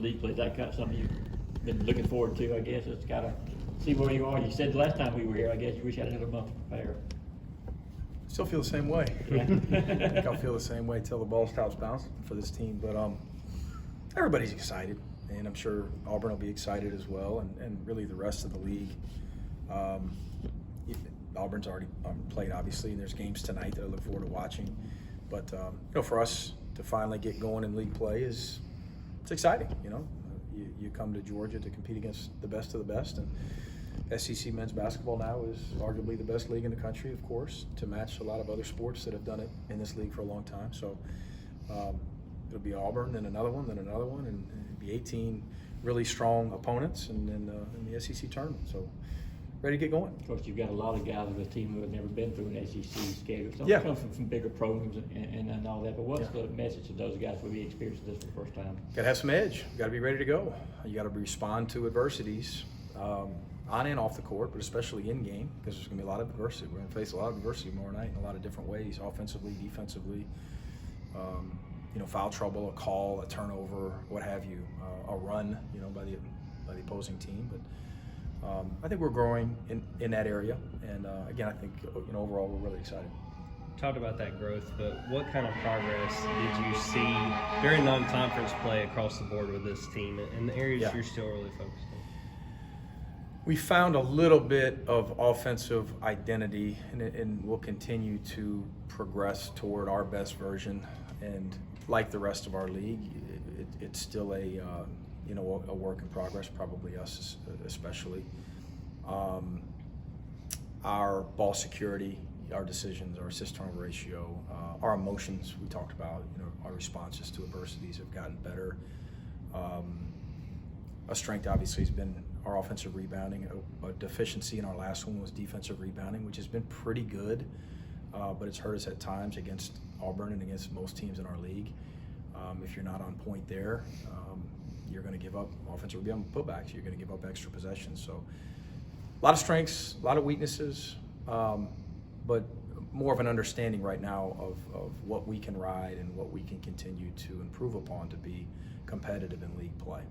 league play? Is that kind of something you've been looking forward to? I guess it's got to see where you are. You said the last time we were here, I guess you wish you had another month to prepare. Still feel the same way. Yeah. I think I'll feel the same way till the ball stops bouncing for this team. But everybody's excited, and I'm sure Auburn will be excited as well, and really the rest of the league. Auburn's already played, obviously, and there's games tonight that I look forward to watching. But for us to finally get going in league play it's exciting. You come to Georgia to compete against the best of the best, and SEC men's basketball now is arguably the best league in the country, of course, to match a lot of other sports that have done it in this league for a long time. So it'll be Auburn, then another one, and it'll be 18 really strong opponents, and then in the SEC tournament. So ready to get going. Of course, you've got a lot of guys on the team who have never been through an SEC schedule. Some Yeah. come from bigger programs and all that. But what's the message to those guys who will be experiencing this for the first time? Got to have some edge. You got to be ready to go. You got to respond to adversities on and off the court, but especially in game, because there's going to be a lot of adversity. We're going to face a lot of adversity tomorrow night in a lot of different ways, offensively, defensively. Foul trouble, a call, a turnover, what have you, a run, by the opposing team. But I think we're growing in that area, and again, I think overall we're really excited. Talked about that growth, but what kind of progress did you see during non-conference play across the board with this team, and the areas you're still really focused on? We found a little bit of offensive identity, and we'll continue to progress toward our best version. And like the rest of our league, it's still a work in progress, probably us especially. Our ball security, our decisions, our assist turnover ratio, our emotions we talked about, our responses to adversities have gotten better. A strength obviously has been our offensive rebounding. A deficiency in our last one was defensive rebounding, which has been pretty good, but it's hurt us at times against Auburn and against most teams in our league. If you're not on point there, you're going to give up offensive rebound putbacks. You're going to give up extra possessions. So a lot of strengths, a lot of weaknesses, but more of an understanding right now of what we can ride and what we can continue to improve upon to be competitive in league play.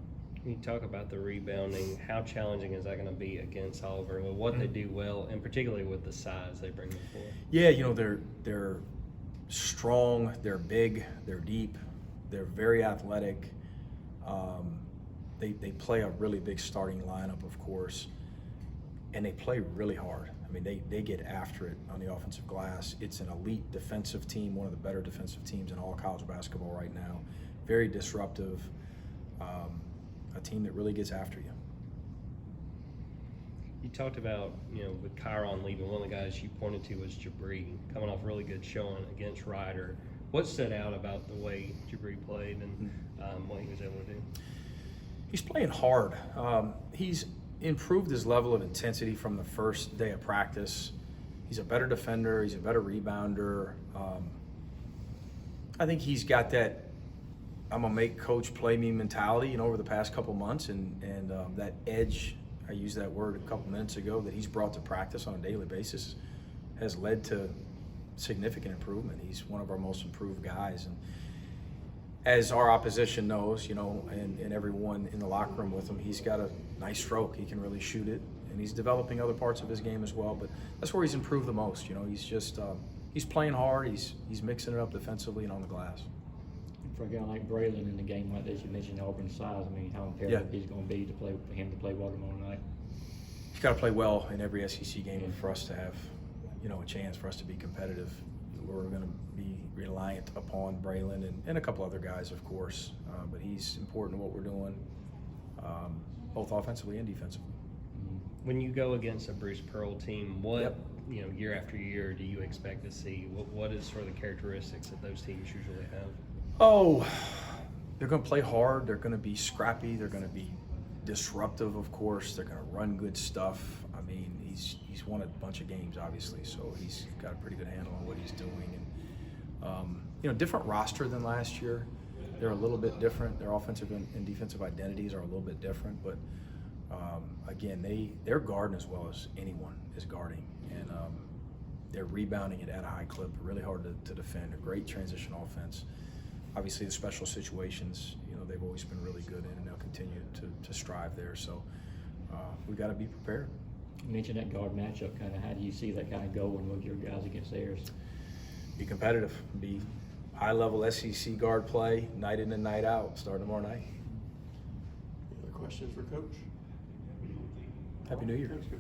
Can you talk about the rebounding? How challenging is that going to be against Auburn with what they do well, and particularly with the size they bring before? Yeah, they're strong, they're big, they're deep, they're very athletic. They play a really big starting lineup, of course, and they play really hard. I mean, they get after it on the offensive glass. It's an elite defensive team, one of the better defensive teams in all college basketball right now. Very disruptive. A team that really gets after you. You talked about, with Kyron leaving, one of the guys you pointed to was Jabri, coming off a really good showing against Ryder. What stood out about the way Jabri played and what he was able to do? He's playing hard. He's improved his level of intensity from the first day of practice. He's a better defender. He's a better rebounder. I think he's got that I'm gonna make coach play me mentality, over the past couple months, and that edge, I used that word a couple minutes ago, that he's brought to practice on a daily basis has led to significant improvement. He's one of our most improved guys, and as our opposition knows, and everyone in the locker room with him, he's got a nice stroke. He can really shoot it, and he's developing other parts of his game as well. But that's where he's improved the most. He's just he's playing hard. He's mixing it up defensively and on the glass. For a guy like Braylon in a game like this, you mentioned Auburn's size. I mean, how imperative he's going to be for him to play well tomorrow night. He's got to play well in every SEC game for us to have, a chance for us to be competitive. We're going to be reliant upon Braylon and a couple other guys, of course, but he's important to what we're doing, both offensively and defensively. When you go against a Bruce Pearl team, what year after year do you expect to see? What is sort of the characteristics that those teams usually have? Oh, they're going to play hard. They're going to be scrappy. They're going to be disruptive, of course. They're going to run good stuff. I mean, he's won a bunch of games, obviously, so he's got a pretty good handle on what he's doing. And different roster than last year. They're a little bit different. Their offensive and defensive identities are a little bit different, but again, they're guarding as well as anyone is guarding, and they're rebounding it at a high clip. Really hard to defend. A great transition offense. obviously the special situations, they've always been really good in, and they'll continue to strive there. So we got to be prepared. You mentioned that guard matchup. Kind of, how do you see that kind of going with your guys against theirs? Be competitive. Be high-level SEC guard play, night in and night out, starting tomorrow night. Any other questions for Coach? Happy New Year. Coach, good.